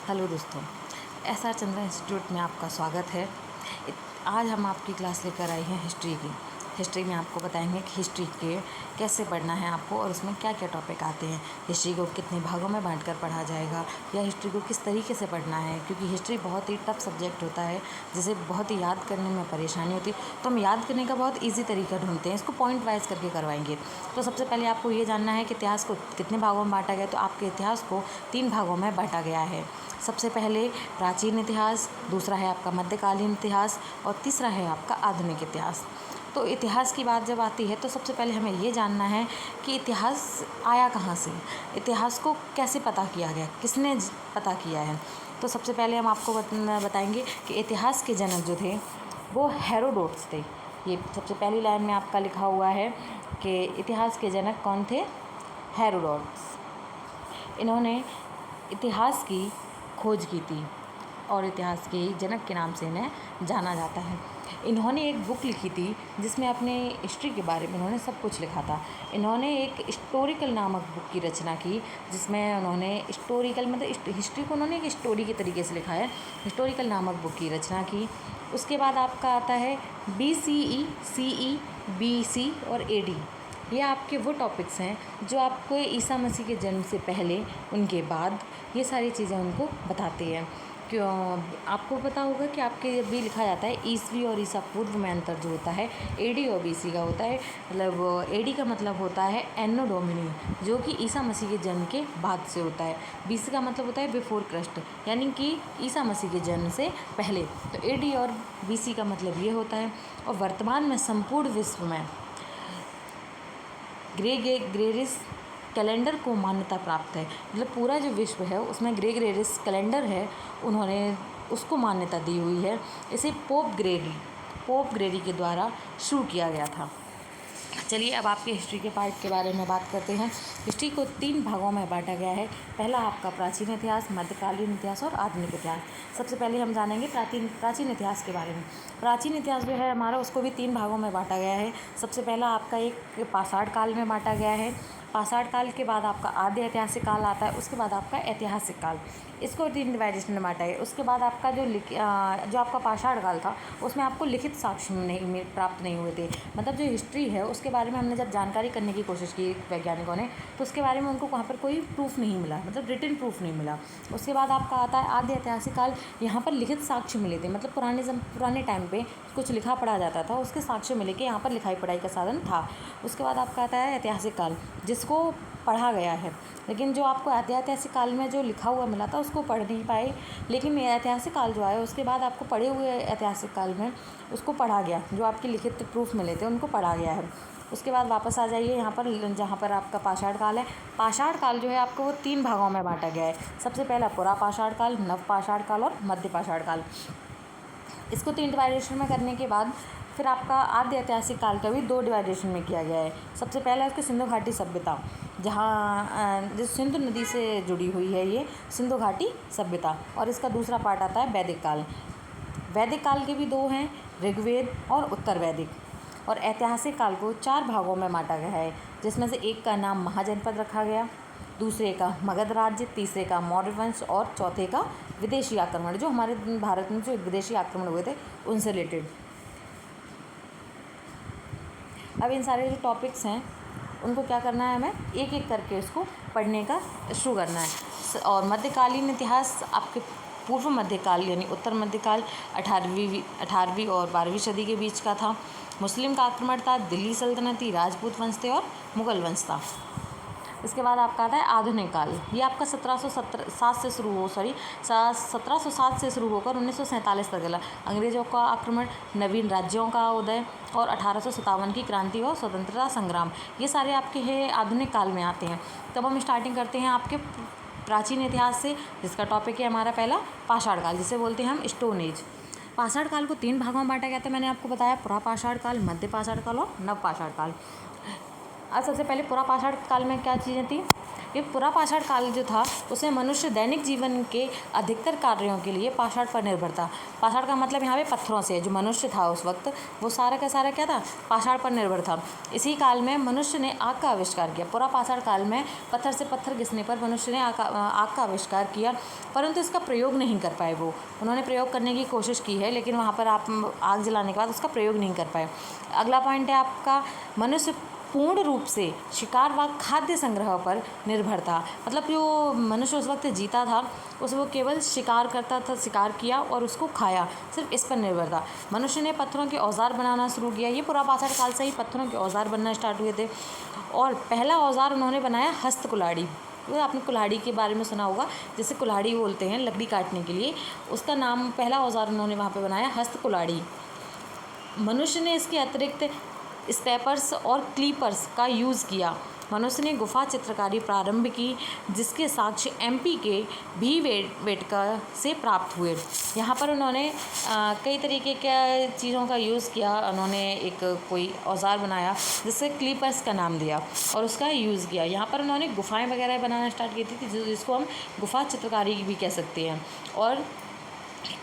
Hello दोस्तों, S R Chandra institute में आपका स्वागत है। आज हम आपकी क्लास लेकर आए हैं हिस्ट्री की। हिस्ट्री में आपको बताएंगे कि हिस्ट्री के कैसे पढ़ना है आपको और उसमें क्या क्या टॉपिक आते हैं, हिस्ट्री को कितने भागों में बांटकर पढ़ा जाएगा या हिस्ट्री को किस तरीके से पढ़ना है, क्योंकि हिस्ट्री बहुत ही टफ सब्जेक्ट होता है जिसे बहुत ही याद करने में परेशानी होती है। तो हम याद करने का बहुत ईजी तरीका ढूंढते हैं, इसको पॉइंट वाइज करके करवाएंगे। तो सबसे पहले आपको ये जानना है कि इतिहास को कितने भागों में बांटा गया। तो आपके इतिहास को 3 भागों में बांटा गया है। सबसे पहले प्राचीन इतिहास, दूसरा है आपका मध्यकालीन इतिहास और तीसरा है आपका आधुनिक इतिहास। तो इतिहास की बात जब आती है तो सबसे पहले हमें ये जानना है कि इतिहास आया कहाँ से, इतिहास को कैसे पता किया गया, किसने पता किया है। तो सबसे पहले हम आपको बताएंगे कि इतिहास के जनक जो थे वो हेरोडोट्स थे। ये सबसे पहली लाइन में आपका लिखा हुआ है कि इतिहास के जनक कौन थे, हेरोडोट्स। इन्होंने इतिहास की खोज की थी और इतिहास के जनक के नाम से इन्हें जाना जाता है। इन्होंने एक बुक लिखी थी जिसमें अपने हिस्ट्री के बारे में इन्होंने सब कुछ लिखा था। इन्होंने एक हिस्टोरिकल नामक बुक की रचना की जिसमें उन्होंने हिस्टोरिकल मतलब हिस्ट्री को उन्होंने एक स्टोरी के तरीके से लिखा है। हिस्टोरिकल नामक बुक की रचना की। उसके बाद आपका आता है BCE, CE, BC और AD। ये आपके वो टॉपिक्स हैं जो आपको ईसा मसीह के जन्म से पहले, उनके बाद, ये सारी चीज़ें उनको बताती हैं। क्यों आपको पता होगा कि आपके जब भी लिखा जाता है ईसवी और ईसा पूर्व में अंतर जो होता है AD और BC का होता है। मतलब AD का मतलब होता है एनो डोमिनी, जो कि ईसा मसीह के जन्म के बाद से होता है। BC का मतलब होता है बिफोर क्राइस्ट, यानी कि ईसा मसीह के जन्म से पहले। तो AD और BC का मतलब ये होता है। और वर्तमान में संपूर्ण विश्व में ग्रेगोरियस कैलेंडर को मान्यता प्राप्त है। मतलब पूरा जो विश्व है उसमें ग्रेगोरियस कैलेंडर है, उन्होंने उसको मान्यता दी हुई है। इसे पोप ग्रेगरी के द्वारा शुरू किया गया था। चलिए अब आपके हिस्ट्री के पार्ट के बारे में बात करते हैं। हिस्ट्री को 3 भागों में बांटा गया है। पहला आपका प्राचीन इतिहास, मध्यकालीन इतिहास और आधुनिक इतिहास। सबसे पहले हम जानेंगे प्राचीन इतिहास के बारे में। प्राचीन इतिहास जो है हमारा, उसको भी 3 भागों में बांटा गया है। सबसे पहला आपका एक पाषाण काल में बांटा गया है। पाषाण काल के बाद आपका आद्य ऐतिहासिक काल आता है, उसके बाद आपका ऐतिहासिक काल। इसको 3 डिवाइडेशन में बांटा है। उसके बाद आपका जो आपका पाषाण काल था उसमें आपको लिखित साक्ष्य प्राप्त नहीं हुए थे। मतलब जो हिस्ट्री है उसके बारे में हमने जब जानकारी करने की कोशिश की वैज्ञानिकों ने, तो उसके बारे में उनको वहाँ पर कोई प्रूफ नहीं मिला, मतलब रिटन प्रूफ नहीं मिला। उसके बाद आपका आता है आद्य ऐतिहासिक काल। यहाँ पर लिखित साक्ष्य मिले थे, मतलब पुराने टाइम पे कुछ लिखा पढ़ा जाता था, उसके साक्ष्य मिले कि यहाँ पर लिखाई पढ़ाई का साधन था। उसके बाद आपका आता है ऐतिहासिक काल, जिसको पढ़ा गया है, लेकिन जो आपको ऐतिहासिक काल में जो लिखा हुआ मिला था उसको पढ़ नहीं पाए। लेकिन ऐतिहासिक काल जो आया उसके बाद आपको पढ़े हुए ऐतिहासिक काल में उसको पढ़ा गया, जो आपके लिखित प्रूफ मिले थे उनको पढ़ा गया है। उसके बाद वापस आ जाइए यहाँ पर, जहाँ पर आपका पाषाण काल है। पाषाण काल जो है आपको वो 3 भागों में बांटा गया है। सबसे पहला पुरा पाषाण काल, नव पाषाण काल और मध्य पाषाण काल। इसको 3 डिवाइडेशन में करने के बाद फिर आपका आद्य ऐतिहासिक काल का भी 2 डिवाइडेशन में किया गया है। सबसे पहला है उसकी सिंधु घाटी सभ्यता, जहाँ जो सिंधु नदी से जुड़ी हुई है, ये सिंधु घाटी सभ्यता। और इसका दूसरा पार्ट आता है वैदिक काल। वैदिक काल के भी 2 हैं, ऋग्वेद और उत्तर वैदिक। और ऐतिहासिक काल को 4 भागों में बांटा गया है, जिसमें से एक का नाम महाजनपद रखा गया, दूसरे का मगध राज्य, तीसरे का मौर्य वंश और चौथे का विदेशी आक्रमण, जो हमारे भारत में जो विदेशी आक्रमण हुए थे उनसे रिलेटेड। अब इन सारे जो टॉपिक्स हैं उनको क्या करना है, हमें एक एक करके उसको पढ़ने का शुरू करना है। और मध्यकालीन इतिहास आपके पूर्व मध्यकाल यानी उत्तर मध्यकाल 18वीं और 12वीं सदी के बीच का था। मुस्लिम का आक्रमण था, दिल्ली सल्तनत थी, राजपूत वंश थे और मुगल वंश था। इसके बाद आपका आता है आधुनिक काल। ये आपका 1707 से शुरू 1707 से शुरू होकर 1947 तक चला। अंग्रेज़ों का आक्रमण, नवीन राज्यों का उदय और 1857 की क्रांति और स्वतंत्रता संग्राम, ये सारे आपके है आधुनिक काल में आते हैं। तब हम स्टार्टिंग करते हैं आपके प्राचीन इतिहास से, जिसका टॉपिक है हमारा पहला पाषाण काल, जिसे बोलते हैं हम स्टोन एज। पाषाण काल को 3 भागों में बांटा गया था, मैंने आपको बताया, पुरा पाषाण काल, मध्य पाषाण काल और नव पाषाण काल। अब सबसे पहले पुरा पाषाण काल में क्या चीज़ें थी। कि पुरा पाषाण काल जो था उसमें मनुष्य दैनिक जीवन के अधिकतर कार्यों के लिए पाषाण पर निर्भर था। पाषाण का मतलब यहाँ पे पत्थरों से, जो मनुष्य था उस वक्त वो सारा का सारा क्या था, पाषाण पर निर्भर था। इसी काल में मनुष्य ने आग का आविष्कार किया। पुरा पाषाण काल में पत्थर से पत्थर घिसने पर मनुष्य ने आग का आविष्कार किया, परंतु इसका प्रयोग नहीं कर पाए। वो उन्होंने प्रयोग करने की कोशिश की है, लेकिन वहाँ पर आप आग जलाने के बाद उसका प्रयोग नहीं कर पाए। अगला पॉइंट है आपका, मनुष्य पूर्ण रूप से शिकार व खाद्य संग्रह पर निर्भर था। मतलब जो मनुष्य उस वक्त जीता था उस वो केवल शिकार करता था, शिकार किया और उसको खाया, सिर्फ इस पर निर्भर था। मनुष्य ने पत्थरों के औजार बनाना शुरू किया। ये पुरा पाषाण काल से ही पत्थरों के औजार बनना स्टार्ट हुए थे। और पहला औजार उन्होंने बनाया हस्त कुल्हाड़ी। तो आपने कुल्हाड़ी के बारे में सुना होगा, जिसे कुल्हाड़ी बोलते हैं लकड़ी काटने के लिए। उसका नाम, पहला औजार उन्होंने वहाँ पे बनाया हस्त कुल्हाड़ी। मनुष्य ने इसके अतिरिक्त स्टेपर्स और क्लीपर्स का यूज़ किया। मनुष्य ने गुफा चित्रकारी प्रारंभ की, जिसके साक्ष्य एमपी के भीमबेटका से प्राप्त हुए। यहाँ पर उन्होंने कई तरीके के चीज़ों का यूज़ किया। उन्होंने एक कोई औजार बनाया जिससे क्लीपर्स का नाम दिया और उसका यूज़ किया। यहाँ पर उन्होंने गुफाएं वगैरह बनाना स्टार्ट की थी, जिसको हम गुफा चित्रकारी भी कह सकते हैं। और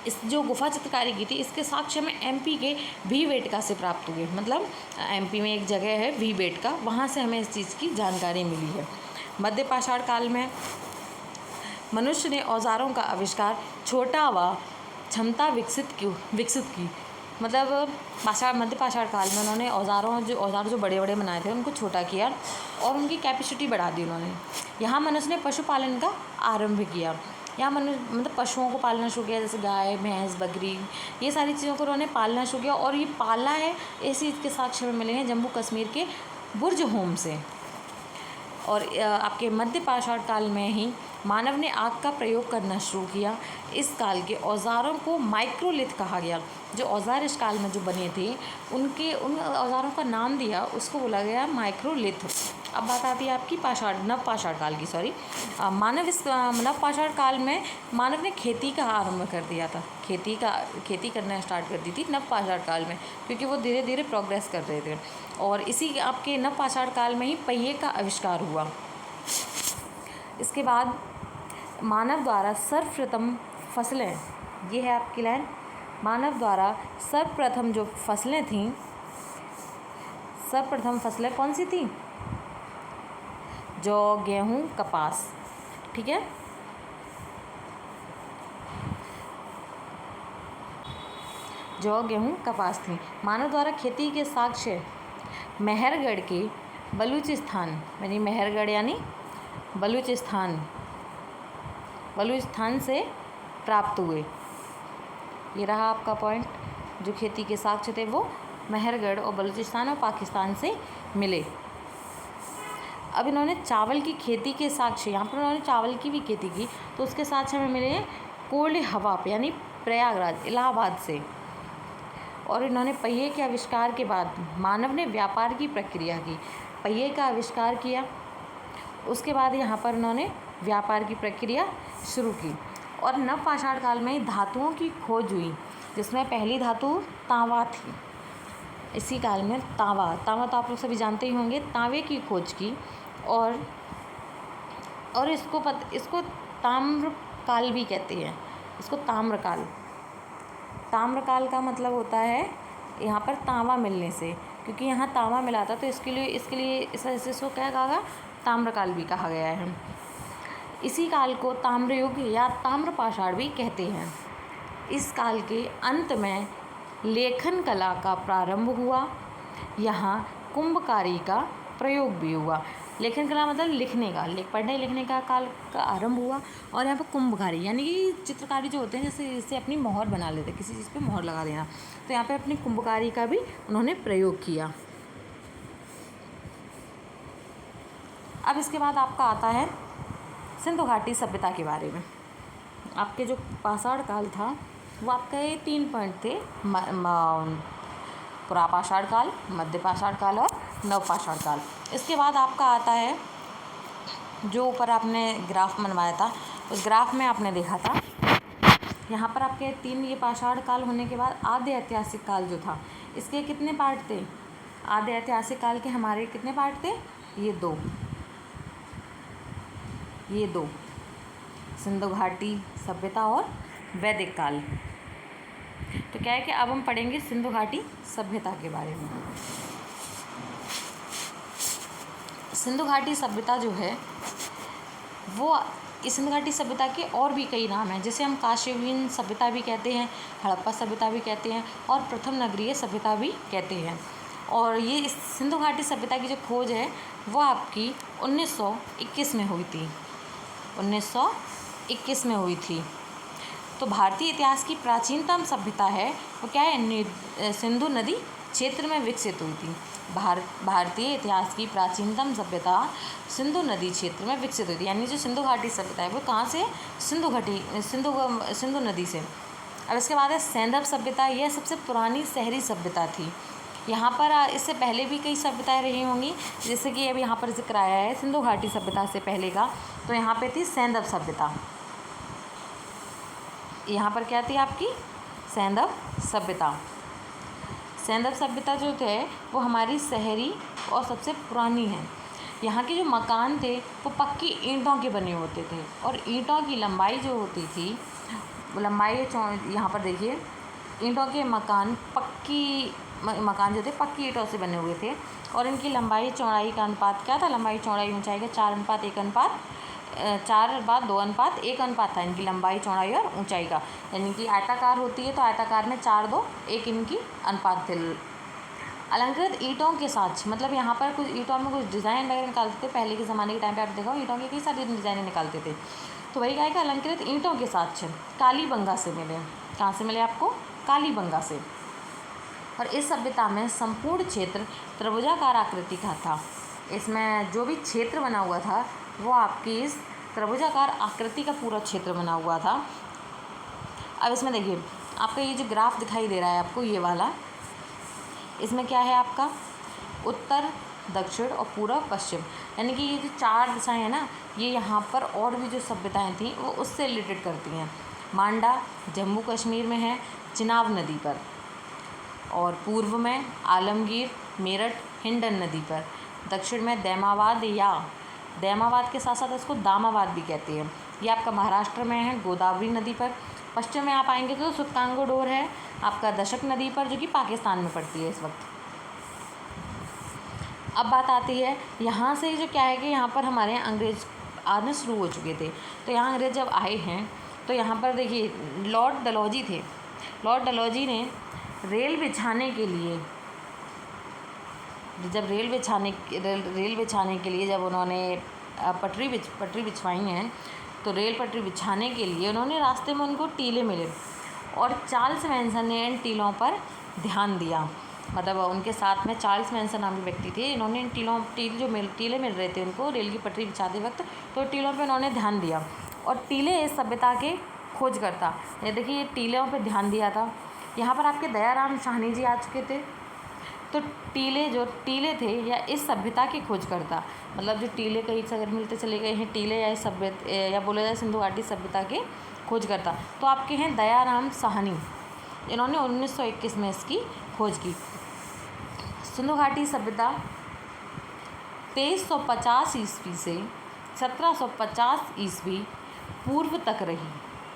इस जो गुफा चित्रकारी की थी इसके साक्ष्य में एमपी के भीमबेटका से प्राप्त हुए। मतलब एमपी में एक जगह है भीमबेटका, वहाँ से हमें इस चीज़ की जानकारी मिली है। मध्य पाषाण काल में मनुष्य ने औजारों का आविष्कार, छोटा व क्षमता विकसित की। मतलब मध्य पाषाण काल में उन्होंने औजार जो बड़े बड़े बनाए थे उनको छोटा किया और उनकी कैपेसिटी बढ़ा दी उन्होंने। यहाँ मनुष्य ने पशुपालन का आरंभ किया। यहाँ मतलब पशुओं को पालना शुरू किया, जैसे गाय, भैंस, बकरी, ये सारी चीज़ों को उन्होंने पालना शुरू किया। और ये पाला है, इसी के साक्ष्य में मिले हैं जम्मू कश्मीर के बुर्ज होम से। और आपके मध्य पाषाण काल में ही मानव ने आग का प्रयोग करना शुरू किया। इस काल के औजारों को माइक्रोलिथ कहा गया। जो औजार इस काल में जो बने थे उन औजारों का नाम दिया, उसको बोला गया माइक्रोलिथ। अब बात आती है आपकी नव पाषाण काल की। मानव इस नव पाषाण काल में मानव ने खेती का आरंभ कर दिया था। खेती करना स्टार्ट कर दी थी नव पाषाण काल में, क्योंकि वो धीरे धीरे प्रोग्रेस कर रहे थे। और इसी आपके नव पाषाण काल में ही पहिए का आविष्कार हुआ। इसके बाद मानव द्वारा सर्वप्रथम फसलें, ये है आपकी लाइन, मानव द्वारा सर्वप्रथम जो फसलें थीं, सर्वप्रथम फसलें कौन सी थी? जौ, गेहूँ, कपास। ठीक है। जौ, गेहूँ, कपास थी। मानव द्वारा खेती के साक्ष्य मेहरगढ़ के बलूचिस्तान, यानी मेहरगढ़ यानी बलूचिस्तान से प्राप्त हुए। ये रहा आपका पॉइंट। जो खेती के साक्ष्य थे वो मेहरगढ़ और बलूचिस्तान और पाकिस्तान से मिले। अब इन्होंने चावल की खेती के साक्ष्य, यहाँ पर उन्होंने चावल की भी खेती की, तो उसके साक्ष्य हमें मिले कोल्ड हवा पे, यानी प्रयागराज, इलाहाबाद से। और इन्होंने पहिए के आविष्कार के बाद मानव ने व्यापार की प्रक्रिया की। पहिए का आविष्कार किया, उसके बाद यहाँ पर उन्होंने व्यापार की प्रक्रिया शुरू की। और नव पाषाण काल में धातुओं की खोज हुई, जिसमें पहली धातु तांबा थी। इसी काल में तांबा तो आप लोग सभी जानते ही होंगे, तांबे की खोज की। और इसको ताम्रकाल भी कहते हैं। इसको ताम्रकाल का मतलब होता है यहाँ पर तांबा मिलने से, क्योंकि यहाँ तांबा मिला था तो इसके लिए इसको क्या कहा, ताम्रकाल भी कहा गया है। इसी काल को ताम्रयुग या ताम्रपाषाण भी कहते हैं। इस काल के अंत में लेखन कला का प्रारंभ हुआ। यहाँ कुंभकारी का प्रयोग भी हुआ। लेखन कला मतलब लिखने का, पढ़ने लिखने का काल का आरंभ हुआ। और यहाँ पर कुंभकारी यानी कि चित्रकारी जो होते हैं, जैसे अपनी मोहर बना लेते हैं, किसी चीज़ पे मोहर लगा देना, तो यहाँ पे अपनी कुंभकारी का भी उन्होंने प्रयोग किया। अब इसके बाद आपका आता है सिंधु घाटी सभ्यता के बारे में। आपके जो पाषाण काल था वो आपका ये 3 पॉइंट थे, पुरा पाषाण काल, मध्य पाषाण काल और नव पाषाण काल। इसके बाद आपका आता है जो ऊपर आपने ग्राफ बनवाया था, उस ग्राफ में आपने देखा था यहाँ पर आपके 3 ये पाषाण काल होने के बाद आद्य ऐतिहासिक काल जो था, इसके कितने पार्ट थे? आद्य ऐतिहासिक काल के हमारे कितने पार्ट थे? ये 2। ये दो, सिंधु घाटी सभ्यता और वैदिक काल। तो क्या है कि अब हम पढ़ेंगे सिंधु घाटी सभ्यता के बारे में। सिंधु घाटी सभ्यता जो है वो, इस सिंधु घाटी सभ्यता के और भी कई नाम हैं, जैसे हम काशीविहीन सभ्यता भी कहते हैं, हड़प्पा सभ्यता भी कहते हैं और प्रथम नगरीय सभ्यता भी कहते हैं। और ये इस सिंधु घाटी सभ्यता की जो खोज है वो आपकी 1921 में हुई थी, 1921 में हुई थी। तो भारतीय इतिहास की प्राचीनतम सभ्यता है वो क्या है, सिंधु नदी क्षेत्र में विकसित हुई थी। भारतीय इतिहास की प्राचीनतम सभ्यता सिंधु नदी क्षेत्र में विकसित हुई थी। यानी जो सिंधु घाटी सभ्यता है वो कहाँ से, सिंधु नदी से। अब इसके बाद है सैंधव सभ्यता। यह सबसे पुरानी शहरी सभ्यता थी। यहाँ पर इससे पहले भी कई सभ्यताएं रही होंगी, जैसे कि अब यहाँ पर जिक्र आया है सिंधु घाटी सभ्यता से पहले का, तो यहाँ पे थी सैंधव सभ्यता। यहाँ पर क्या थी आपकी, सैंधव सभ्यता। सैंधव सभ्यता जो थे वो हमारी शहरी और सबसे पुरानी है। यहाँ के जो मकान थे वो पक्की ईंटों के बने होते थे और ईंटों की लंबाई जो होती थी, लंबाई यहाँ पर देखिए, ईंटों के मकान जो थे पक्की ईंटों से बने हुए थे और इनकी लंबाई चौड़ाई का अनुपात क्या था, लंबाई चौड़ाई ऊंचाई का 4:1 था इनकी लंबाई चौड़ाई और ऊंचाई का। यानी कि आयताकार होती है तो आयताकार में 4:2 इनकी अनुपात थे। अलंकृत ईंटों के साथ, मतलब यहाँ पर कुछ ईंटों में कुछ डिज़ाइन वगैरह निकालते थे। पहले के ज़माने के टाइम पे आप देखो ईंटों के कई सारे डिज़ाइनें निकालते थे। तो वही क्या है कि अलंकृत ईंटों के साथ कालीबंगा से मिले। कहाँ से मिले आपको, कालीबंगा से। और इस सभ्यता में संपूर्ण क्षेत्र त्रिभुजाकार आकृति का था। इसमें जो भी क्षेत्र बना हुआ था वो आपकी इस त्रिभुजाकार आकृति का पूरा क्षेत्र बना हुआ था। अब इसमें देखिए आपका ये जो ग्राफ दिखाई दे रहा है आपको, ये वाला, इसमें क्या है आपका उत्तर, दक्षिण और पूर्व, पश्चिम। यानी कि ये जो 4 दिशाएं हैं ना, ये यहाँ पर और भी जो सभ्यताएं थी वो उससे रिलेटेड करती हैं। मांडा जम्मू कश्मीर में है, चिनाब नदी पर, और पूर्व में आलमगीर, मेरठ, हिंडन नदी पर। दक्षिण में दैमाबाद, या दैमाबाद के साथ साथ इसको दामाबाद भी कहते हैं, ये आपका महाराष्ट्र में है, गोदावरी नदी पर। पश्चिम में आप आएंगे तो सुल्तानगोडोर है आपका दशक नदी पर, जो कि पाकिस्तान में पड़ती है इस वक्त। अब बात आती है यहाँ से जो क्या है कि यहाँ पर हमारे यहाँ अंग्रेज आने शुरू हो चुके थे। तो यहाँ अंग्रेज जब आए हैं तो यहाँ पर देखिए लॉर्ड डलहौजी थे। लॉर्ड डलहौजी ने रेल बिछाने के लिए, जब उन्होंने पटरी बिछवाई हैं, तो रेल पटरी बिछाने के लिए उन्होंने रास्ते में उनको टीले मिले और चार्ल्स मैनसन ने इन टीलों पर ध्यान दिया। मतलब उनके साथ में चार्ल्स मैनसन नामी व्यक्ति थे, इन्होंने इन टीले मिल रहे थे उनको रेल की पटरी बिछाते वक्त, तो टीलों पे उन्होंने ध्यान दिया। और टीले इस सभ्यता के खोजकर्ता, ये देखिए ये टीलों पे ध्यान दिया था। यहाँ पर आपके दयाराम साहनी जी आ चुके थे। तो टीले थे या इस सभ्यता के खोजकर्ता, मतलब जो टीले कई से अगर मिलते चले गए हैं, टीले या इस सभ्यता या बोला जाए सिंधु घाटी सभ्यता के खोजकर्ता, तो आपके हैं दयाराम साहनी। इन्होंने 1921 में इसकी खोज की। सिंधु घाटी सभ्यता 2350 ईस्वी से 1750 ईस्वी पूर्व तक रही।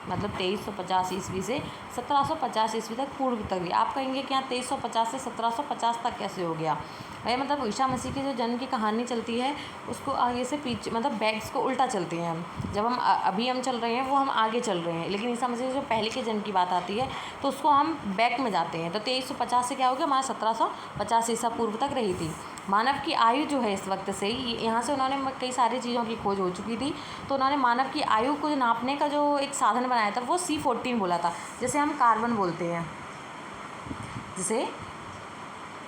मतलब 2350 ईस्वी से 1750 ईस्वी तक पूर्व तक रही। आप कहेंगे कि यहाँ 2350 से 1750 तक कैसे हो गया भाई, मतलब ईसा मसीह की जो जन्म की कहानी चलती है उसको आगे से पीछे, मतलब बैग्स को उल्टा चलते हैं हम। जब हम अभी हम चल रहे हैं वो हम आगे चल रहे हैं, लेकिन ईसा मसीह जो पहले के जन्म की बात आती है तो उसको हम बैक में जाते हैं। तो 2350 से क्या हो गया, हमारा 1750 ईसा पूर्व तक रही थी। मानव की आयु जो है इस वक्त से ही, यहाँ से उन्होंने कई सारी चीज़ों की खोज हो चुकी थी, तो उन्होंने मानव की आयु को नापने का जो एक साधन बनाया था वो C14 बोला था, जिसे हम कार्बन बोलते हैं, जिसे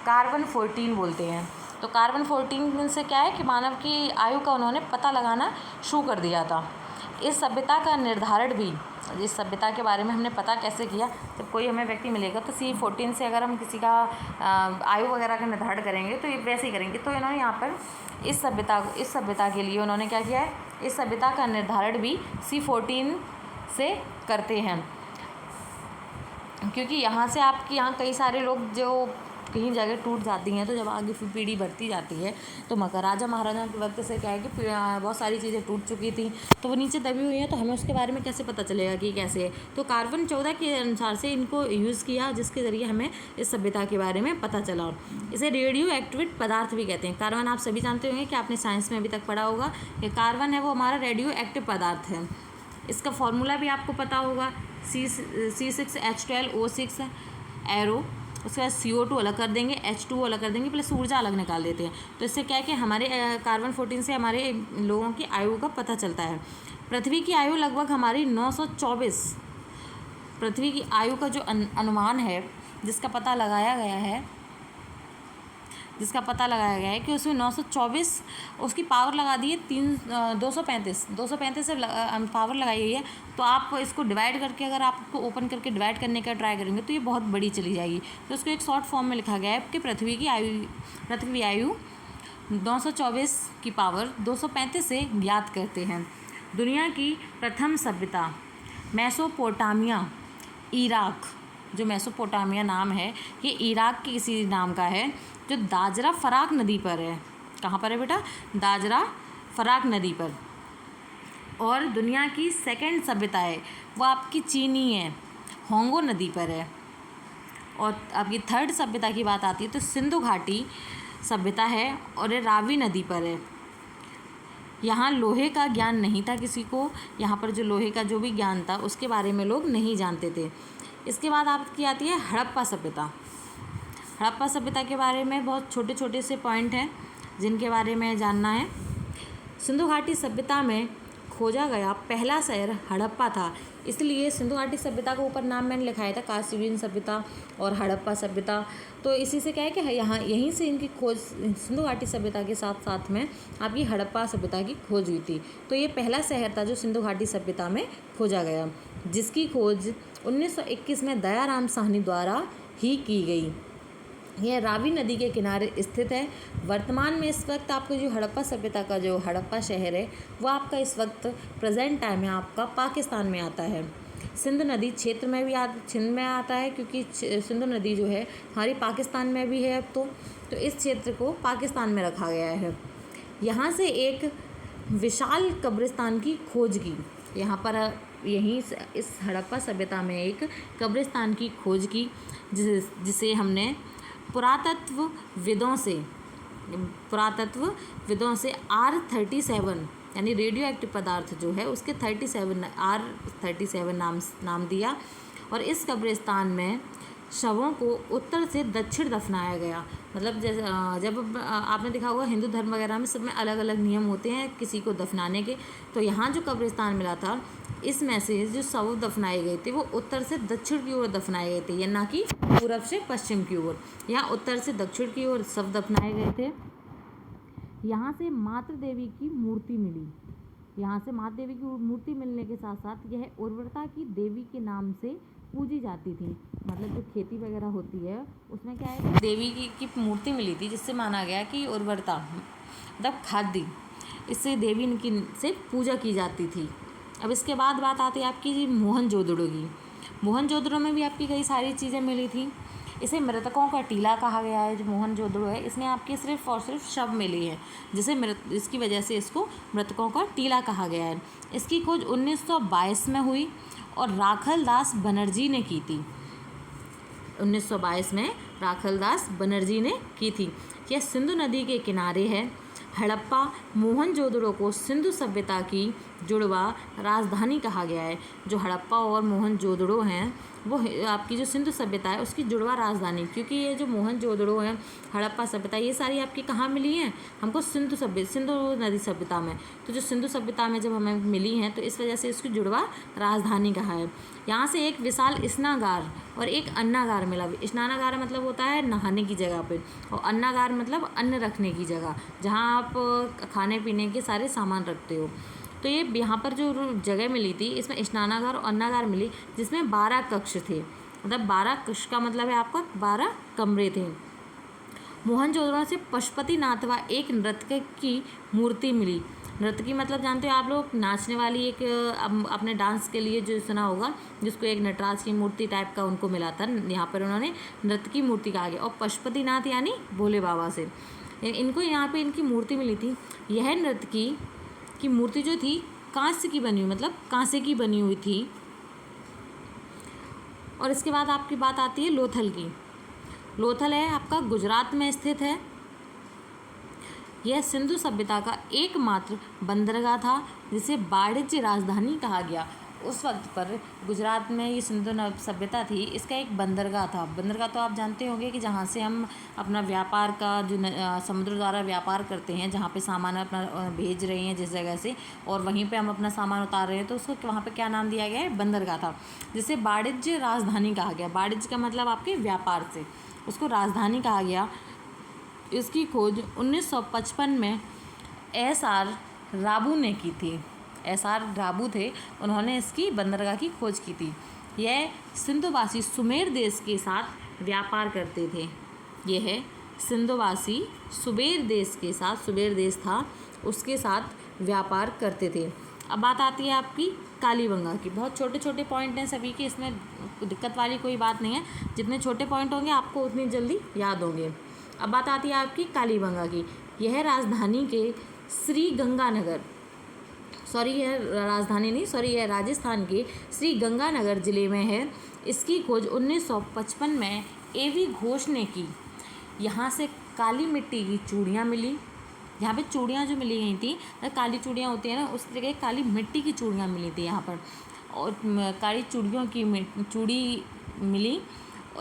कार्बन 14 बोलते हैं। तो कार्बन 14 से क्या है कि मानव की आयु का उन्होंने पता लगाना शुरू कर दिया था। इस सभ्यता का निर्धारण भी, इस सभ्यता के बारे में हमने पता कैसे किया, जब कोई हमें व्यक्ति मिलेगा तो C14 से अगर हम किसी का आयु वगैरह का निर्धारण करेंगे तो ये वैसे ही करेंगे। तो इन्होंने यहाँ पर इस सभ्यता के लिए उन्होंने क्या किया है, इस सभ्यता का निर्धारण भी C14 से करते हैं, क्योंकि यहाँ से आपके यहाँ कई सारे लोग जो कहीं जगह टूट जाती हैं, तो जब आगे फिर पीढ़ी बढ़ती जाती है तो राजा महाराजा के वक्त से क्या है कि बहुत सारी चीज़ें टूट चुकी थी, तो वो नीचे दबी हुई है, तो हमें उसके बारे में कैसे पता चलेगा कि कैसे है। तो कार्बन 14 के अनुसार से इनको यूज़ किया, जिसके ज़रिए हमें इस सभ्यता के बारे में पता चला। इसे रेडियो एक्टिव पदार्थ भी कहते हैं। कार्बन आप सभी जानते होंगे कि आपने साइंस में अभी तक पढ़ा होगा कि कार्बन है वो हमारा रेडियो एक्टिव पदार्थ है। इसका फॉर्मूला भी आपको पता होगा, C6H12O6 एरो, उसके बाद CO2 अलग कर देंगे, H2 अलग कर देंगे, प्लस ऊर्जा अलग निकाल देते हैं। तो इससे क्या है कि हमारे कार्बन 14 से हमारे लोगों की आयु का पता चलता है। पृथ्वी की आयु लगभग हमारी 924, पृथ्वी की आयु का जो अनुमान है, जिसका पता लगाया गया है कि उसमें 924, उसकी पावर लगा दी है 235 से पावर लगाई गई है। तो आप इसको डिवाइड करके, अगर आप इसको ओपन करके डिवाइड करने का ट्राई करेंगे तो ये बहुत बड़ी चली जाएगी। तो उसको एक शॉर्ट फॉर्म में लिखा गया है कि पृथ्वी आयु 924 की पावर 235 से ज्ञात करते हैं। दुनिया की प्रथम सभ्यता मेसोपोटामिया, इराक, जो मेसोपोटामिया नाम है ये इराक के किसी नाम का है, जो दाजरा फराक नदी पर है। कहाँ पर है बेटा? दाजरा फराक नदी पर। और दुनिया की सेकंड सभ्यता है वो आपकी चीनी है, होंगो नदी पर है। और आपकी थर्ड सभ्यता की बात आती है तो सिंधु घाटी सभ्यता है और ये रावी नदी पर है। यहाँ लोहे का ज्ञान नहीं था किसी को, यहाँ पर जो लोहे का जो भी ज्ञान था उसके बारे में लोग नहीं जानते थे। इसके बाद आपकी आती है हड़प्पा सभ्यता। हड़प्पा सभ्यता के बारे में बहुत छोटे छोटे से पॉइंट हैं जिनके बारे में जानना है। सिंधु घाटी सभ्यता में खोजा गया पहला शहर हड़प्पा था, इसलिए सिंधु घाटी सभ्यता के ऊपर नाम मैंने लिखाया था काशीविन सभ्यता और हड़प्पा सभ्यता। तो इसी से क्या है कि यहीं से इनकी खोज, सिंधु घाटी सभ्यता के साथ साथ में आपकी हड़प्पा सभ्यता की खोज हुई थी। तो ये पहला शहर था जो सिंधु घाटी सभ्यता में खोजा गया, जिसकी खोज 1921 में दयाराम साहनी द्वारा ही की गई। यह रावी नदी के किनारे स्थित है। वर्तमान में इस वक्त आपको जो हड़प्पा सभ्यता का जो हड़प्पा शहर है वो आपका इस वक्त प्रेजेंट टाइम में आपका पाकिस्तान में आता है। सिंध नदी क्षेत्र में भी छिंद में आता है, क्योंकि सिंधु नदी जो है हमारी पाकिस्तान में भी है अब तो इस क्षेत्र को पाकिस्तान में रखा गया है। यहाँ से एक विशाल कब्रिस्तान की खोज की, यहाँ पर यहीं इस हड़प्पा सभ्यता में एक कब्रिस्तान की खोज की, जिसे हमने पुरातत्वविदों से R37 यानी रेडियो एक्टिव पदार्थ जो है उसके R37 नाम दिया। और इस कब्रिस्तान में शवों को उत्तर से दक्षिण दफनाया गया। मतलब जब आपने देखा होगा हिंदू धर्म वगैरह में सब में अलग अलग नियम होते हैं किसी को दफनाने के, तो यहाँ जो कब्रिस्तान मिला था इसमें से जो शव दफनाए गए थे वो उत्तर से दक्षिण की ओर दफनाए गए थे, या ना कि पूरब से पश्चिम की ओर। यहाँ उत्तर से दक्षिण की ओर शव दफनाए गए थे। यहाँ से मातृ देवी की मूर्ति मिली। यहाँ से मातृ देवी की मूर्ति मिलने के साथ साथ यह उर्वरता की देवी के नाम से पूजी जाती थी। मतलब जो खेती वगैरह होती है उसमें क्या है, देवी की मूर्ति मिली थी, जिससे माना गया कि उर्वरता मतलब खाद्य, इससे देवी की से पूजा की जाती थी। अब इसके बाद बात आती है आपकी मोहनजोदड़ो की। मोहनजोदड़ो में भी आपकी कई सारी चीज़ें मिली थी। इसे मृतकों का टीला कहा गया है। जो मोहनजोदड़ो है इसमें आपके सिर्फ और सिर्फ शव मिले हैं, इसकी वजह से इसको मृतकों का टीला कहा गया है। इसकी खोज 1922 में हुई और राखलदास बनर्जी ने की थी। 1922 में राखलदास बनर्जी ने की थी। यह सिंधु नदी के किनारे है। हड़प्पा मोहनजोदड़ो को सिंधु सभ्यता की जुड़वा राजधानी कहा गया है। जो हड़प्पा और मोहनजोदड़ो हैं वो आपकी जो सिंधु सभ्यता है उसकी जुड़वा राजधानी, क्योंकि ये जो मोहनजोदड़ो है, हड़प्पा सभ्यता, ये सारी आपकी कहाँ मिली हैं हमको सिंधु नदी सभ्यता में। तो जो सिंधु सभ्यता में जब हमें मिली हैं तो इस वजह से इसकी जुड़वा राजधानी कहा है। यहाँ से एक विशाल स्नानागार और एक अन्नागार मिला। स्नानागार मतलब होता है नहाने की जगह पे, और अन्नागार मतलब अन्न रखने की जगह, जहाँ आप खाने पीने के सारे सामान रखते हो। तो ये यहाँ पर जो जगह मिली थी इसमें स्नानागार और अन्नागार मिली, जिसमें 12 कक्ष थे। मतलब 12 कक्ष का मतलब है आपका 12 कमरे थे। मोहनजोदड़ो से पशुपतिनाथ व एक नर्तक की मूर्ति मिली। नर्तकी मतलब जानते हो आप लोग, नाचने वाली एक अपने डांस के लिए जो सुना होगा, जिसको एक नटराज की मूर्ति टाइप का उनको मिला था, यहाँ पर उन्होंने नर्तकी मूर्ति कहा गया। और पशुपतिनाथ यानी भोले बाबा से इनको यहाँ पे इनकी मूर्ति मिली थी। यह नर्तकी की मूर्ति जो थी कांस्य की बनी हुई, मतलब कांसे की बनी हुई थी। और इसके बाद आपकी बात आती है लोथल की। लोथल है आपका गुजरात में स्थित है। यह सिंधु सभ्यता का एकमात्र बंदरगाह था जिसे वाणिज्य राजधानी कहा गया। उस वक्त पर गुजरात में ये सिंधु सभ्यता थी, इसका एक बंदरगाह था। बंदरगाह तो आप जानते होंगे कि जहाँ से हम अपना व्यापार का जो समुद्र द्वारा व्यापार करते हैं, जहाँ पे सामान अपना भेज रहे हैं जिस जगह से, और वहीं पे हम अपना सामान उतार रहे हैं, तो उसको वहाँ पे क्या नाम दिया गया है, बंदरगाह था, जिसे वाणिज्य राजधानी कहा गया। वाणिज्य का मतलब आपके व्यापार से, उसको राजधानी कहा गया। इसकी खोज 1955 में SR राबू ने की थी। SR राबू थे, उन्होंने इसकी बंदरगाह की खोज की थी। यह सिंधुवासी सुमेर देश के साथ व्यापार करते थे। यह सिंधुवासी सुमेर देश के साथ, सुमेर देश था उसके साथ व्यापार करते थे। अब बात आती है आपकी कालीबंगा की। बहुत छोटे छोटे पॉइंट हैं सभी के, इसमें दिक्कत वाली कोई बात नहीं है। जितने छोटे पॉइंट होंगे आपको उतनी जल्दी याद होंगे। अब बात आती है आपकी कालीबंगा की। यह राजधानी के श्री गंगानगर, यह राजस्थान के श्री गंगानगर ज़िले में है। इसकी खोज 1955 में AV घोष ने की। यहाँ से काली मिट्टी की चूड़ियाँ मिली। यहाँ पे चूड़ियाँ जो मिली गई थी, काली चूड़ियाँ होती हैं ना, उस जगह काली मिट्टी की चूड़ियाँ मिली थी यहाँ पर, और काली चूड़ियों की चूड़ी मिली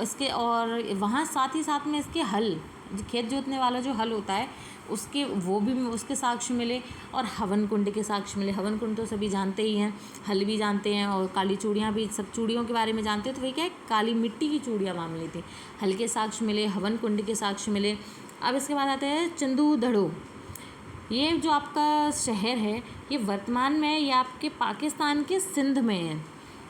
इसके। और वहाँ साथ ही साथ में इसके हल, खेत जोतने वाला जो हल होता है उसके, वो भी उसके साक्ष्य मिले, और हवन कुंड के साक्ष्य मिले। हवन कुंड तो सभी जानते ही हैं, हल भी जानते हैं, और काली चूड़ियाँ भी, सब चूड़ियों के बारे में जानते हैं। तो वही क्या है, काली मिट्टी की चूड़ियाँ वहाँ मिली थी। हल के साक्ष्य मिले, हवन कुंड के साक्ष्य मिले। अब इसके बाद आते हैं चंदू धड़ो। ये जो आपका शहर है, ये वर्तमान में ये आपके पाकिस्तान के सिंध में है।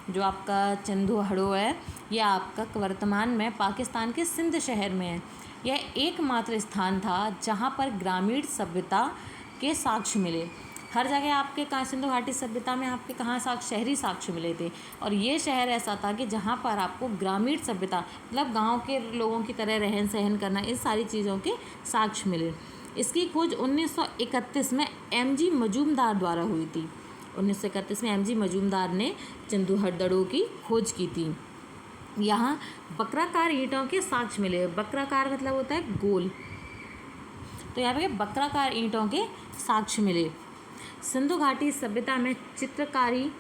जो आपका चंदू हड़ो है, ये आपका वर्तमान में पाकिस्तान के सिंध शहर में है। यह एकमात्र स्थान था जहाँ पर ग्रामीण सभ्यता के साक्ष्य मिले। हर जगह आपके सिंधु घाटी सभ्यता में आपके कहाँ साक्ष्य, शहरी साक्ष्य मिले थे। और ये शहर ऐसा था कि जहाँ पर आपको ग्रामीण सभ्यता, मतलब गांव के लोगों की तरह रहन सहन करना, इस सारी चीज़ों के साक्ष्य मिले। इसकी खोज 1931 में MG मजूमदार द्वारा हुई थी। 1931 में MG मजूमदार ने चंदू हड़ो की खोज की थी। यहाँ बकराकार ईंटों के साक्ष्य मिले। बकराकार मतलब होता है गोल, तो यहाँ पे बकराकार ईंटों के साक्ष्य मिले। सिंधु घाटी सभ्यता में चित्रकारी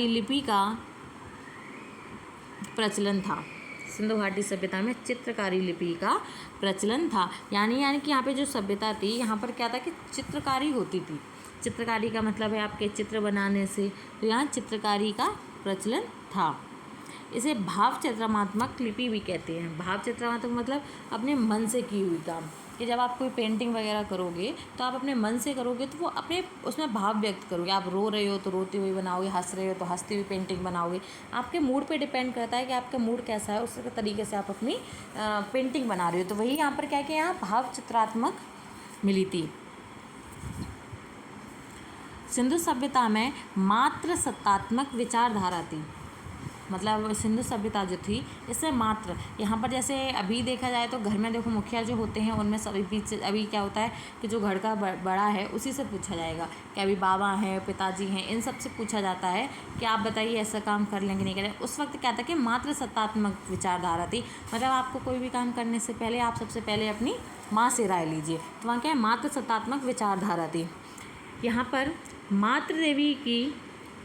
लिपि का प्रचलन था। सिंधु घाटी सभ्यता में चित्रकारी लिपि का प्रचलन था। यानी कि यहाँ पे जो सभ्यता थी, यहाँ पर क्या था कि चित्रकारी होती थी। चित्रकारी का मतलब है आपके चित्र बनाने से, तो यहाँ चित्रकारी का प्रचलन था। इसे भाव चित्रमात्मक लिपि भी कहते हैं। भाव चित्रमात्मक मतलब अपने मन से की हुई काम, कि जब आप कोई पेंटिंग वगैरह करोगे तो आप अपने मन से करोगे, तो वो अपने उसमें भाव व्यक्त करोगे। आप रो रहे हो तो रोते हुए बनाओगे, हंस रहे हो तो हंसती हुई पेंटिंग बनाओगे। आपके मूड पे डिपेंड करता है कि आपका मूड कैसा है, उस तरीके से आप अपनी पेंटिंग बना रहे हो। तो वही यहाँ पर क्या कि यहाँ भाव चित्रात्मक मिली थी। सिंधु सभ्यता में मात्र सत्तात्मक विचारधारा थी। मतलब सिंधु सभ्यता जो थी, इससे मात्र, यहाँ पर जैसे अभी देखा जाए तो घर में देखो मुखिया जो होते हैं उनमें सभी बीच अभी क्या होता है कि जो घर का बड़ा है उसी से पूछा जाएगा कि अभी बाबा हैं, पिताजी हैं, इन सब से पूछा जाता है कि आप बताइए ऐसा काम कर लेंगे नहीं करें। उस वक्त क्या था कि मात्र सत्तात्मक विचारधारा थी। मतलब आपको कोई भी काम करने से पहले आप सबसे पहले अपनी माँ से राय लीजिए। तो वहाँ क्या है, मात्र सत्तात्मक विचारधारा थी। यहाँ पर मातृ देवी की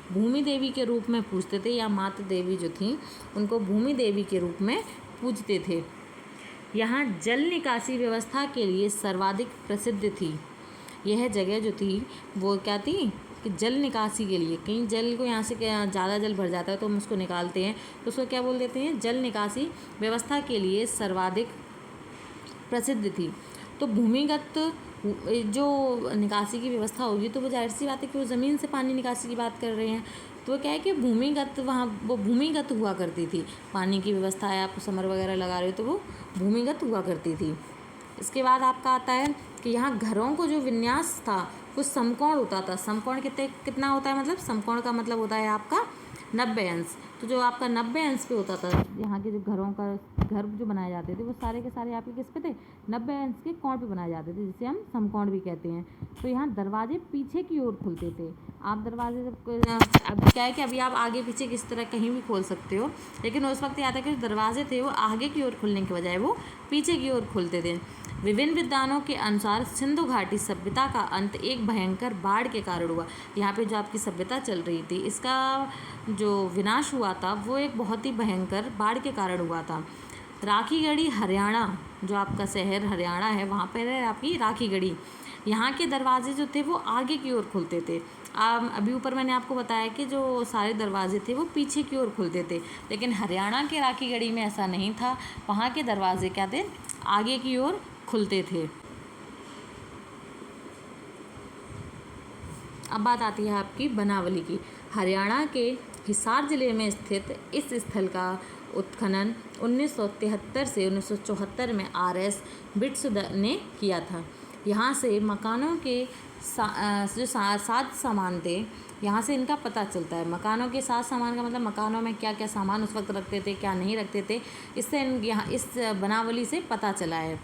भूमि देवी के रूप में पूजते थे, या मातृ देवी जो थी उनको भूमि देवी के रूप में पूजते थे। यहाँ जल निकासी व्यवस्था के लिए सर्वाधिक प्रसिद्ध थी। यह जगह जो थी वो क्या थी कि जल निकासी के लिए, कहीं जल को यहाँ से ज़्यादा जल भर जाता है तो हम उसको निकालते हैं, तो उसको क्या बोल देते हैं, जल निकासी व्यवस्था के लिए सर्वाधिक प्रसिद्ध थी। तो भूमिगत जो निकासी की व्यवस्था होगी तो वो जाहिर सी बात है कि वो ज़मीन से पानी निकासी की बात कर रहे हैं। तो क्या है कि भूमिगत, वहाँ वो भूमिगत हुआ करती थी। पानी की व्यवस्था है, आप समर वगैरह लगा रहे हो तो वो भूमिगत हुआ करती थी। इसके बाद आपका आता है कि यहाँ घरों को जो विन्यास था वो समकोण होता था। समकोण कितना होता है, मतलब समकोण का मतलब होता है आपका 90 अंश। तो जो आपका 90 अंश पे होता था, यहाँ के जो घर जो बनाए जाते थे वो सारे के सारे आपके किस पे थे, 90 अंश के कोण पे बनाए जाते थे, जिसे हम समकोण भी कहते हैं। तो यहाँ दरवाजे पीछे की ओर खुलते थे। आप दरवाजे अब क्या है कि अभी आप आगे पीछे किस तरह कहीं भी खोल सकते हो, लेकिन उस वक्त याद है कि दरवाजे थे वो आगे की ओर खुलने के बजाय वो पीछे की ओर खुलते थे। विभिन्न विद्वानों के अनुसार सिंधु घाटी सभ्यता का अंत एक भयंकर बाढ़ के कारण हुआ। यहाँ पे जो आपकी सभ्यता चल रही थी, इसका जो विनाश हुआ था वो एक बहुत ही भयंकर बाढ़ के कारण हुआ था। राखीगढ़ी हरियाणा, जो आपका शहर हरियाणा है, वहाँ पर है आपकी राखीगढ़ी। यहाँ के दरवाजे जो थे वो आगे की ओर खुलते थे। अभी ऊपर मैंने आपको बताया कि जो सारे दरवाजे थे वो पीछे की ओर खुलते थे, लेकिन हरियाणा के राखीगढ़ी में ऐसा नहीं था। वहाँ के दरवाजे क्या थे, आगे की ओर खुलते थे। अब बात आती है आपकी बनावली की। हरियाणा के हिसार जिले में स्थित इस स्थल का उत्खनन 1973 से 1974 में RS बिट्स ने किया था। यहाँ से मकानों के जो साज सामान थे, यहाँ से इनका पता चलता है। मकानों के साज सामान का मतलब मकानों में क्या क्या सामान उस वक्त रखते थे, क्या नहीं रखते थे, इससे यहाँ इस बनावली से पता चला है।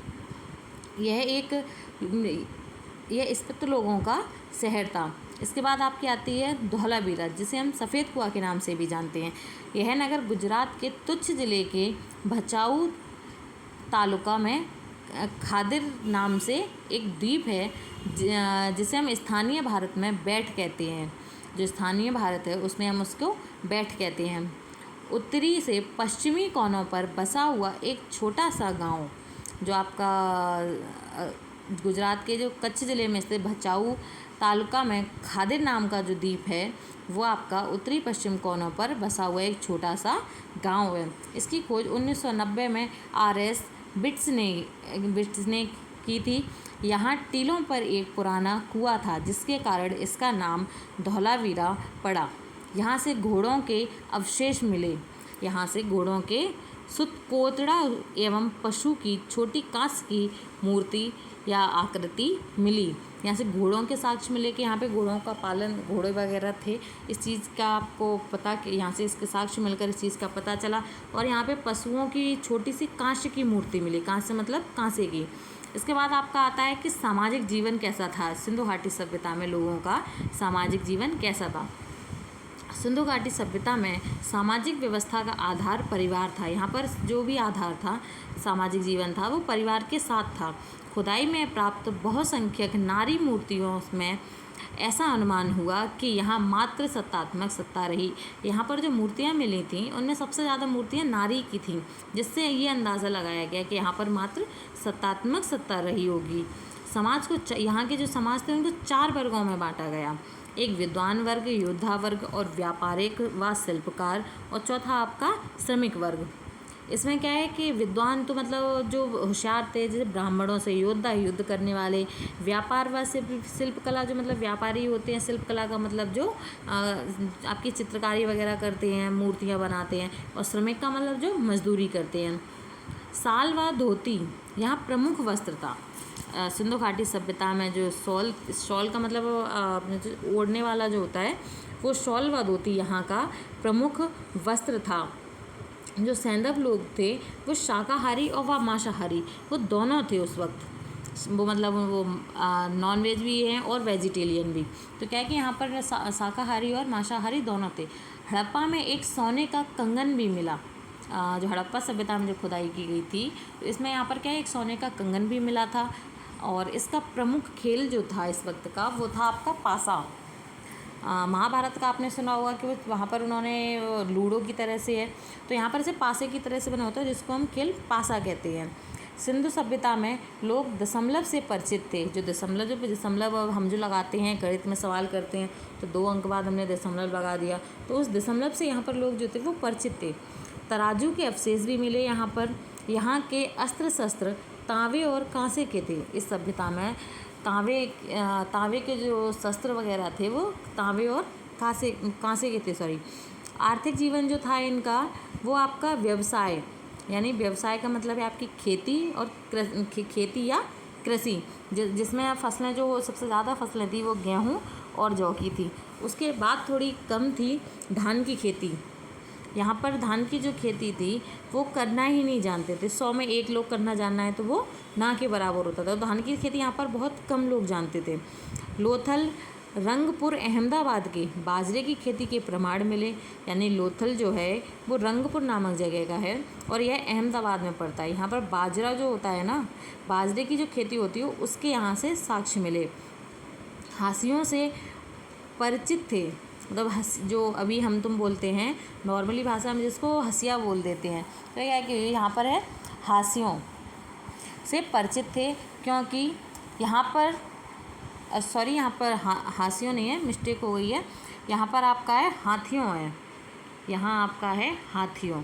यह स्पित लोगों का शहर था। इसके बाद आपकी आती है धौलावीरा, जिसे हम सफ़ेद कुआं के नाम से भी जानते हैं। यह नगर गुजरात के तुच्छ जिले के भचाऊ तालुका में खादिर नाम से एक द्वीप है, जिसे हम स्थानीय भारत में बैठ कहते हैं। जो स्थानीय भारत है उसमें हम उसको बैठ कहते हैं। उत्तरी से पश्चिमी कोनों पर बसा हुआ एक छोटा सा गांव, जो आपका गुजरात के जो कच्छ ज़िले में स्थित भचाऊ तालुका में खादिर नाम का जो द्वीप है, वो आपका उत्तरी पश्चिम कोनों पर बसा हुआ एक छोटा सा गांव है। इसकी खोज 1990 में RS बिट्स ने की थी। यहाँ टीलों पर एक पुराना कुआं था, जिसके कारण इसका नाम धौलावीरा पड़ा। यहाँ से घोड़ों के अवशेष मिले। यहाँ से घोड़ों के सुतकोतड़ा एवं पशु की छोटी कांस की मूर्ति या आकृति मिली। यहाँ से घोड़ों के साक्ष्य मिले कि यहाँ पे घोड़ों का पालन, घोड़े वगैरह थे। इस चीज़ का आपको पता कि यहाँ से इसके साक्ष्य मिलकर इस चीज़ का पता चला। और यहाँ पे पशुओं की छोटी सी कांस्य की मूर्ति मिली। कांस्य मतलब कांसे की। इसके बाद आपका आता है कि सामाजिक जीवन कैसा था। सिंधु घाटी सभ्यता में लोगों का सामाजिक जीवन कैसा था। सिंधु घाटी सभ्यता में सामाजिक व्यवस्था का आधार परिवार था। यहाँ पर जो भी आधार था, सामाजिक जीवन था, वो परिवार के साथ था। खुदाई में प्राप्त बहुसंख्यक नारी मूर्तियों में ऐसा अनुमान हुआ कि यहाँ मात्र सत्तात्मक सत्ता रही। यहाँ पर जो मूर्तियाँ मिली थीं उनमें सबसे ज़्यादा मूर्तियाँ नारी की थीं, जिससे ये अंदाज़ा लगाया गया कि यहाँ पर मात्र सत्तात्मक सत्ता रही होगी। समाज को, यहाँ के जो समाज थे उनको 4 वर्गों में बांटा गया। एक विद्वान वर्ग, योद्धा वर्ग और व्यापारिक व शिल्पकार, और चौथा आपका श्रमिक वर्ग। इसमें क्या है कि विद्वान तो मतलब जो होशियार थे, जैसे ब्राह्मणों से, योद्धा युद्ध करने वाले, व्यापार व शिल्पकला जो मतलब व्यापारी होते हैं, शिल्पकला का मतलब जो आपकी चित्रकारी वगैरह करते हैं, मूर्तियाँ बनाते हैं, और श्रमिक का मतलब जो मजदूरी करते हैं। शाल व धोती यहाँ प्रमुख वस्त्र था। सिंधु घाटी सभ्यता में जो शॉल का मतलब ओढ़ने वाला जो होता है, वो शॉल व धोती यहाँ का प्रमुख वस्त्र था। जो सैंधव लोग थे वो शाकाहारी और व मांसाहारी, वो दोनों थे उस वक्त। वो मतलब वो नॉन वेज भी हैं और वेजिटेरियन भी। तो क्या है कि यहाँ पर शाकाहारी और मांसाहारी दोनों थे। हड़प्पा में एक सोने का कंगन भी मिला। जो हड़प्पा सभ्यता में जो खुदाई की गई थी, तो इसमें यहाँ पर क्या है, एक सोने का कंगन भी मिला था। और इसका प्रमुख खेल जो था इस वक्त का, वो था आपका पासा। महाभारत का आपने सुना होगा कि वहाँ पर उन्होंने लूडो की तरह से है, तो यहाँ पर इसे पासे की तरह से बना होता है, जिसको हम खेल पासा कहते हैं। सिंधु सभ्यता में लोग दशमलव से परिचित थे। जो दशमलव हम जो लगाते हैं, गणित में सवाल करते हैं तो 2 अंक बाद हमने दशमलव लगा दिया, तो उस दशमलव से यहाँ पर लोग जो थे वो परिचित थे। तराजू के अवशेष भी मिले यहाँ पर। यहाँ के अस्त्र शस्त्र तांबे और कांसे के थे। इस सभ्यता में तांबे के जो शस्त्र वगैरह थे वो तांबे और कांसे के थे। आर्थिक जीवन जो था इनका, वो आपका व्यवसाय, यानी व्यवसाय का मतलब है आपकी खेती और खेती या कृषि, जिसमें फसलें जो सबसे ज़्यादा फसलें थी वो गेहूँ और जौ की थी। उसके बाद थोड़ी कम थी धान की खेती। यहाँ पर धान की जो खेती थी वो करना ही नहीं जानते थे। 100 में 1 लोग करना जानना है तो वो ना के बराबर होता था। तो धान की खेती यहाँ पर बहुत कम लोग जानते थे। लोथल, रंगपुर, अहमदाबाद के बाजरे की खेती के प्रमाण मिले। यानी लोथल जो है वो रंगपुर नामक जगह का है और यह अहमदाबाद में पड़ता है। यहाँ पर बाजरा जो होता है ना, बाजरे की जो खेती होती है उसके यहाँ से साक्ष्य मिले। हाशियों से परिचित थे, मतलब जो अभी हम तुम बोलते हैं नॉर्मली भाषा में जिसको हंसिया बोल देते हैं, तो क्या है कि यहाँ पर है हाशियों से परिचित थे, क्योंकि यहाँ पर यहाँ पर हाशियों नहीं है, मिस्टेक हो गई है। यहाँ पर आपका है हाथियों है, यहाँ आपका है हाथियों।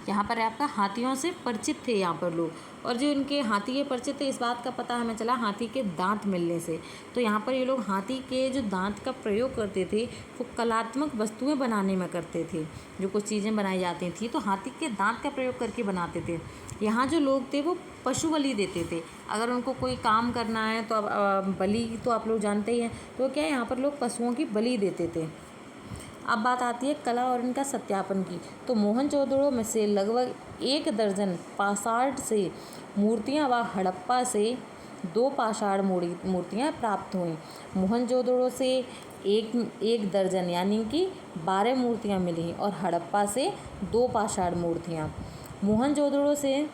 यहाँ पर आपका हाथियों से परिचित थे यहाँ पर लोग। और जो इनके हाथी के परिचित थे इस बात का पता हमें चला हाथी के दांत मिलने से। तो यहाँ पर ये लोग हाथी के जो दांत का प्रयोग करते थे वो कलात्मक वस्तुएं बनाने में करते थे। जो कुछ चीज़ें बनाई जाती थी तो हाथी के दांत का प्रयोग करके बनाते थे। यहाँ जो लोग थे वो पशु बलि देते थे। अगर उनको कोई काम करना है तो अब बलि तो आप लोग जानते ही हैं, तो क्या है यहाँ पर लोग पशुओं की बलि देते थे। अब बात आती है कला और इनका सत्यापन की। तो मोहनजोदड़ो में से लगभग 1 दर्जन पाषाण से मूर्तियाँ व हड़प्पा से 2 पाषाण मूर्तियाँ प्राप्त हुई। मोहनजोदड़ो से एक दर्जन यानी कि 12 मूर्तियाँ मिली और हड़प्पा से 2 पाषाण मूर्तियाँ। मोहनजोदड़ो से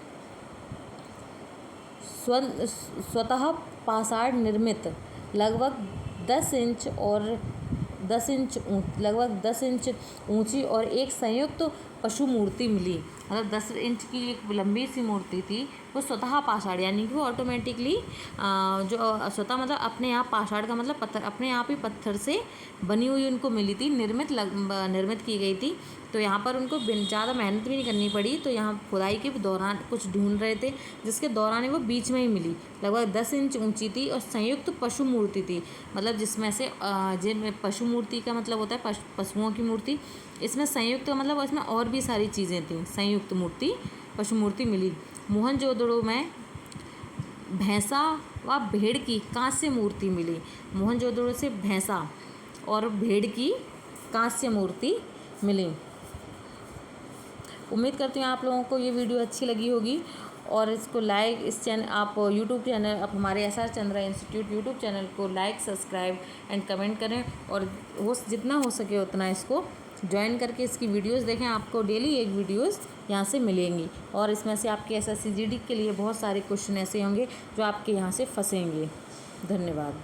स्वतः पाषाण निर्मित लगभग 10 इंच लगभग 10 इंच ऊंची और एक संयुक्त पशु मूर्ति मिली। मतलब 10 इंच की एक लंबी सी मूर्ति थी वो स्वतः पाषाण, यानी कि वो ऑटोमेटिकली जो स्वतः मतलब अपने आप, पाषाण का मतलब पत्थर, अपने आप ही पत्थर से बनी हुई उनको मिली थी, निर्मित की गई थी। तो यहाँ पर उनको ज़्यादा मेहनत भी नहीं करनी पड़ी। तो यहाँ खुदाई के दौरान कुछ ढूंढ रहे थे जिसके दौरान वो बीच में ही मिली। लगभग 10 इंच ऊंची थी और संयुक्त पशु मूर्ति थी, मतलब जिसमें से जिनमें पशु मूर्ति का मतलब होता है पशुओं की मूर्ति, इसमें संयुक्त मतलब इसमें और भी सारी चीज़ें थी। संयुक्त मूर्ति पशु मूर्ति मिली। मोहनजोदड़ो में भैंसा व भेड़ की कांस्य मूर्ति मिली। मोहनजोदड़ो से भैंसा और भेड़ की कांस्य मूर्ति मिली। उम्मीद करती हूँ आप लोगों को ये वीडियो अच्छी लगी होगी और इसको लाइक, इस चैनल आप यूट्यूब चैनल, आप हमारे SR Chandra institute YouTube channel को लाइक, सब्सक्राइब एंड कमेंट करें और जितना हो सके उतना इसको ज्वाइन करके इसकी वीडियोस देखें। आपको डेली एक वीडियोस यहाँ से मिलेंगी और इसमें से आपके SSC GD के लिए बहुत सारे क्वेश्चन ऐसे होंगे जो आपके यहाँ से फंसेंगे। धन्यवाद।